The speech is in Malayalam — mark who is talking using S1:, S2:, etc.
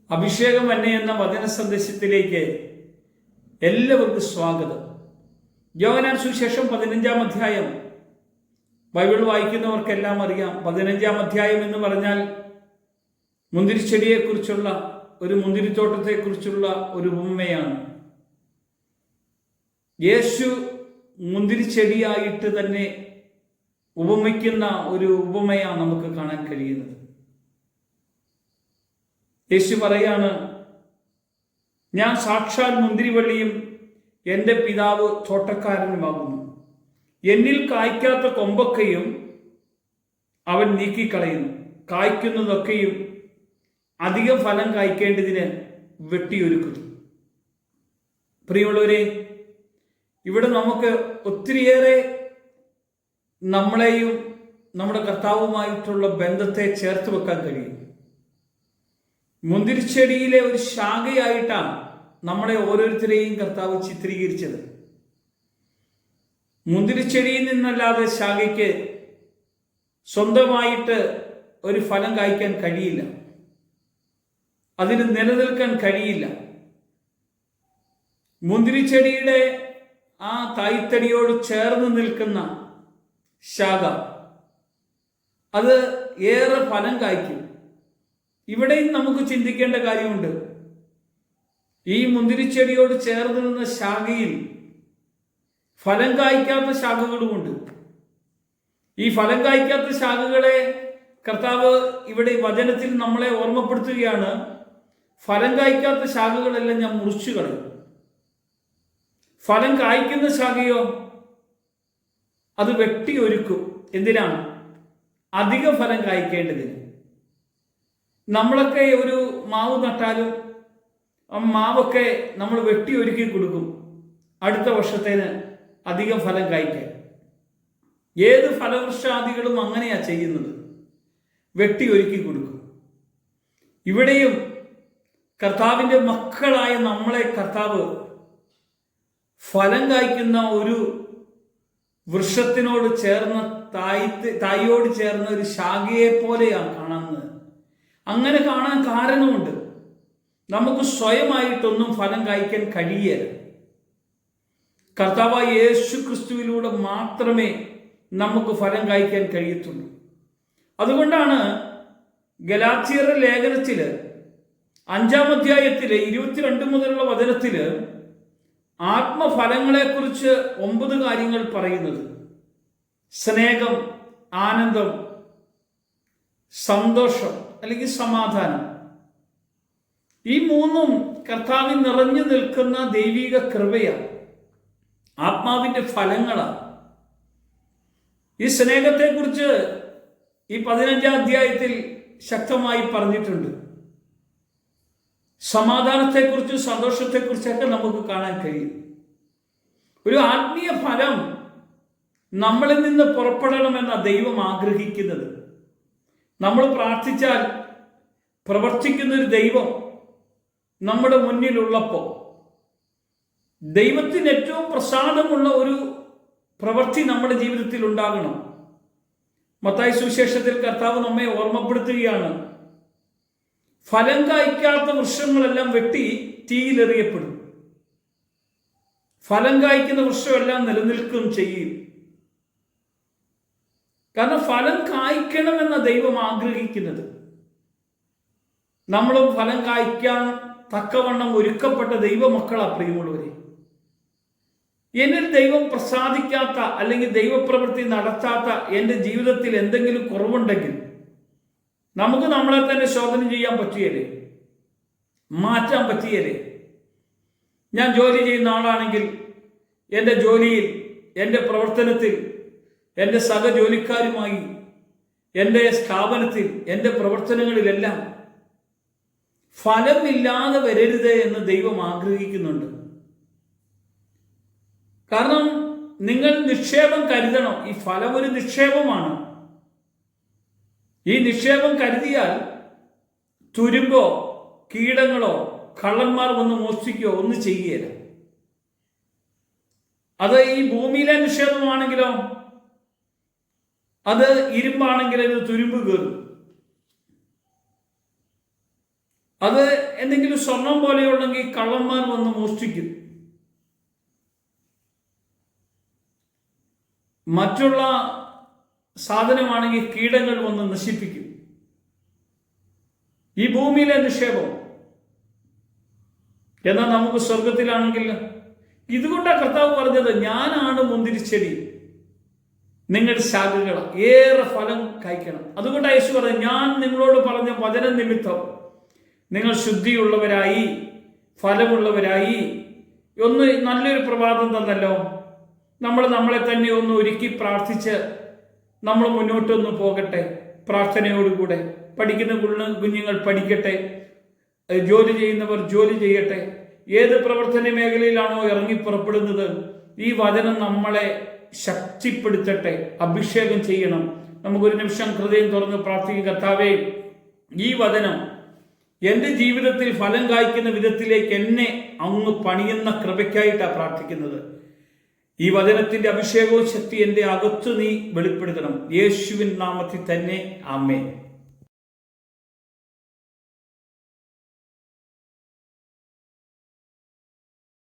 S1: അഭിഷേകം എന്നെ എന്ന വചന സന്ദേശത്തിലേക്ക് എല്ലാവർക്കും സ്വാഗതം. യോഹന്നാൻ സുവിശേഷം 15-ാം അധ്യായം ബൈബിൾ വായിക്കുന്നവർക്കെല്ലാം അറിയാം. 15-ാം അധ്യായം എന്ന് പറഞ്ഞാൽ മുന്തിരിച്ചെടിയെക്കുറിച്ചുള്ള ഒരു മുന്തിരിത്തോട്ടത്തെക്കുറിച്ചുള്ള ഒരു ഉപമയാണ്. യേശു മുന്തിരിച്ചെടിയായിട്ട് തന്നെ ഉപമിക്കുന്ന ഒരു ഉപമയാണ് നമുക്ക് കാണാൻ കഴിയുന്നത്. യേശു പറയാണ്, ഞാൻ സാക്ഷാൽ മുന്തിരിവള്ളിയും എൻ്റെ പിതാവ് തോട്ടക്കാരനുമാകുന്നു. എന്നിൽ കായ്ക്കാത്ത കൊമ്പൊക്കെയും അവൻ നീക്കിക്കളയുന്നു, കായ്ക്കുന്നതൊക്കെയും അധികം ഫലം കായ്ക്കേണ്ടതിന് വെട്ടിയൊരുക്കുന്നു. പ്രിയമുള്ളവരെ, ഇവിടെ നമുക്ക് ഒത്തിരിയേറെ നമ്മളെയും നമ്മുടെ കർത്താവുമായിട്ടുള്ള ബന്ധത്തെ ചേർത്ത് വെക്കാൻ കഴിയും. മുന്തിരിച്ചെടിയിലെ ഒരു ശാഖയായിട്ടാണ് നമ്മളെ ഓരോരുത്തരെയും കർത്താവ് ചിത്രീകരിച്ചത്. മുന്തിരിച്ചെടിയിൽ നിന്നല്ലാതെ ശാഖയ്ക്ക് സ്വന്തമായിട്ട് ഒരു ഫലം കായ്ക്കാൻ കഴിയില്ല, അതിന് നിലനിൽക്കാൻ കഴിയില്ല. മുന്തിരിച്ചെടിയുടെ ആ തായ്തടിയോട് ചേർന്ന് നിൽക്കുന്ന ശാഖ അത് ഏറെ ഫലം കായ്ക്കും. ഇവിടെയും നമുക്ക് ചിന്തിക്കേണ്ട കാര്യമുണ്ട്. ഈ മുന്തിരിച്ചെടിയോട് ചേർന്ന് നിന്ന ശാഖയിൽ ഫലം കായ്ക്കാത്ത ശാഖകളുമുണ്ട്. ഈ ഫലം കായ്ക്കാത്ത ശാഖകളെ കർത്താവ് ഇവിടെ വചനത്തിൽ നമ്മളെ ഓർമ്മപ്പെടുത്തുകയാണ്. ഫലം കായ്ക്കാത്ത ശാഖകളെല്ലാം ഞാൻ മുറിച്ചു കളയും. ഫലം കായ്ക്കുന്ന ശാഖയോ അത് വെട്ടിയൊരുക്കും. എന്തിനാണ്? അധിക ഫലം കായ്ക്കേണ്ടതിന്. നമ്മളൊക്കെ ഒരു മാവ് നട്ടാലും ആ മാവൊക്കെ നമ്മൾ വെട്ടിയൊരുക്കി കൊടുക്കും അടുത്ത വർഷത്തേന് അധികം ഫലം കായ്ക്കാൻ. ഏത് ഫലവൃക്ഷാദികളും അങ്ങനെയാ ചെയ്യുന്നത്, വെട്ടിയൊരുക്കി കൊടുക്കും. ഇവിടെയും കർത്താവിൻ്റെ മക്കളായ നമ്മളെ കർത്താവ് ഫലം കായ്ക്കുന്ന ഒരു വൃക്ഷത്തിനോട് ചേർന്ന തായോട് ചേർന്ന ഒരു ശാഖയെ പോലെയാണ് കാണുന്നത്. അങ്ങനെ കാണാൻ കാരണമുണ്ട്. നമുക്ക് സ്വയമായിട്ടൊന്നും ഫലം കായ്ക്കാൻ കഴിയില്ല. കർത്താവായ യേശു ക്രിസ്തുവിലൂടെ മാത്രമേ നമുക്ക് ഫലം കായ്ക്കാൻ കഴിയത്തുള്ളൂ. അതുകൊണ്ടാണ് ഗലാത്യരുടെ ലേഖനത്തില് 5-ാം അധ്യായത്തില് 22 മുതലുള്ള വചനത്തില് ആത്മഫലങ്ങളെക്കുറിച്ച് 9 കാര്യങ്ങൾ പറയുന്നത്. സ്നേഹം, ആനന്ദം, സന്തോഷം അല്ലെങ്കിൽ സമാധാനം. ഈ മൂന്നും കർത്താവിൽ നിറഞ്ഞു നിൽക്കുന്ന ദൈവിക കൃപയാണ്, ആത്മാവിന്റെ ഫലങ്ങളാണ്. ഈ സ്നേഹത്തെക്കുറിച്ച് ഈ 15-ാം അധ്യായത്തിൽ ശക്തമായി പറഞ്ഞിട്ടുണ്ട്. സമാധാനത്തെക്കുറിച്ചും സന്തോഷത്തെക്കുറിച്ചൊക്കെ നമുക്ക് കാണാൻ കഴിയും. ഒരു ആത്മീയ ഫലം നമ്മളിൽ നിന്ന് പുറപ്പെടണമെന്ന ദൈവം ആഗ്രഹിക്കുന്നത്. നമ്മൾ പ്രാർത്ഥിച്ചാൽ പ്രവർത്തിക്കുന്ന ഒരു ദൈവം നമ്മുടെ മുന്നിലുള്ളപ്പോൾ ദൈവത്തിന് ഏറ്റവും പ്രസാദമുള്ള ഒരു പ്രവൃത്തി നമ്മുടെ ജീവിതത്തിൽ ഉണ്ടാകണം. മത്തായി സുവിശേഷത്തിൽ കർത്താവ് നമ്മെ ഓർമ്മപ്പെടുത്തുകയാണ്, ഫലം കായ്ക്കാത്ത വൃക്ഷങ്ങളെല്ലാം വെട്ടി തീയിലെറിയപ്പെടും, ഫലം കായ്ക്കുന്ന വൃക്ഷമെല്ലാം നിലനിൽക്കും ചെയ്യും. കാരണം ഫലം കായ്ക്കണമെന്ന ദൈവം ആഗ്രഹിക്കുന്നത്. നമ്മളും ഫലം കായ്ക്കാൻ തക്കവണ്ണം ഒരുക്കപ്പെട്ട ദൈവമക്കളാ പ്രിയമുള്ളവരെ. എന്നിൽ ദൈവം പ്രസാദിക്കാത്ത അല്ലെങ്കിൽ ദൈവപ്രവൃത്തി നടത്താത്ത എൻ്റെ ജീവിതത്തിൽ എന്തെങ്കിലും കുറവുണ്ടെങ്കിൽ നമുക്ക് നമ്മളെ തന്നെ ശോധന ചെയ്യാൻ പറ്റിയല്ലേ, മാറ്റാൻ പറ്റിയല്ലേ. ഞാൻ ജോലി ചെയ്യുന്ന ആളാണെങ്കിൽ എൻ്റെ ജോലിയിൽ, എൻ്റെ പ്രവർത്തനത്തിൽ, എൻ്റെ സഹജോലിക്കാരുമായി, എൻ്റെ സ്ഥാപനത്തിൽ, എൻ്റെ പ്രവർത്തനങ്ങളിലെല്ലാം ഫലമില്ലാതെ വരരുത് എന്ന് ദൈവം ആഗ്രഹിക്കുന്നുണ്ട്. കാരണം നിങ്ങൾ നിക്ഷേപം കരുതണം. ഈ ഫലം ഒരു നിക്ഷേപമാണ്. ഈ നിക്ഷേപം കരുതിയാൽ തുരുമ്പോ കീടങ്ങളോ കള്ളന്മാർ വന്ന് മോഷ്ടിക്കുകയോ ഒന്നും ചെയ്യുകയില്ല. അത് ഈ ഭൂമിയിലെ നിക്ഷേപമാണെങ്കിലോ, അത് ഇരുമ്പാണെങ്കിൽ അതിന് തുരുമ്പ് കയറും. അത് സ്വർണം പോലെയുള്ളെങ്കിൽ കള്ളന്മാർ വന്ന് മോഷ്ടിക്കും. മറ്റുള്ള സാധനമാണെങ്കിൽ കീടങ്ങൾ വന്ന് നശിപ്പിക്കും. ഈ ഭൂമിയിലെ നിക്ഷേപം. എന്നാൽ നമുക്ക് സ്വർഗത്തിലാണെങ്കിൽ ഇതുകൊണ്ടാണ് കർത്താവ് പറഞ്ഞത്, ഞാനാണ് മുന്തിരിച്ചെടി, നിങ്ങളുടെ ശാഖകൾ ഏറെ ഫലം കായ്ക്കണം. അതുകൊണ്ടാണ് യേശു പറഞ്ഞത്, ഞാൻ നിങ്ങളോട് പറഞ്ഞ വചന നിമിത്തം നിങ്ങൾ ശുദ്ധിയുള്ളവരായി ഫലമുള്ളവരായി. നല്ലൊരു പ്രഭാതം തന്നല്ലോ. നമ്മളെ തന്നെ ഒന്ന് ഒരുക്കി പ്രാർത്ഥിച്ച് നമ്മൾ മുന്നോട്ടൊന്ന് പോകട്ടെ. പ്രാർത്ഥനയോടുകൂടെ പഠിക്കുന്ന കുഞ്ഞുങ്ങൾ പഠിക്കട്ടെ, ജോലി ചെയ്യുന്നവർ ജോലി ചെയ്യട്ടെ. ഏത് പ്രവർത്തന മേഖലയിലാണോ ഇറങ്ങി പുറപ്പെടുന്നത്, ഈ വചനം നമ്മളെ ശക്തിപ്പെടുത്തട്ടെ, അഭിഷേകം ചെയ്യണം. നമുക്കൊരു നിമിഷം ഹൃദയം തുറന്ന് പ്രാർത്ഥിക്കും. കർത്താവേ, ഈ വചനം എൻ്റെ ജീവിതത്തിൽ ഫലം കായ്ക്കുന്ന വിധത്തിലേക്ക് എന്നെ അങ്ങ് പണിയുന്ന കൃപയ്ക്കായിട്ടാണ് പ്രാർത്ഥിക്കുന്നത്. ഈ വചനത്തിന്റെ അഭിഷേകവും ശക്തി എൻ്റെ അകത്തു നീ വെളിപ്പെടുത്തണം. യേശുവിൻ നാമത്തിൽ തന്നെ ആമേൻ.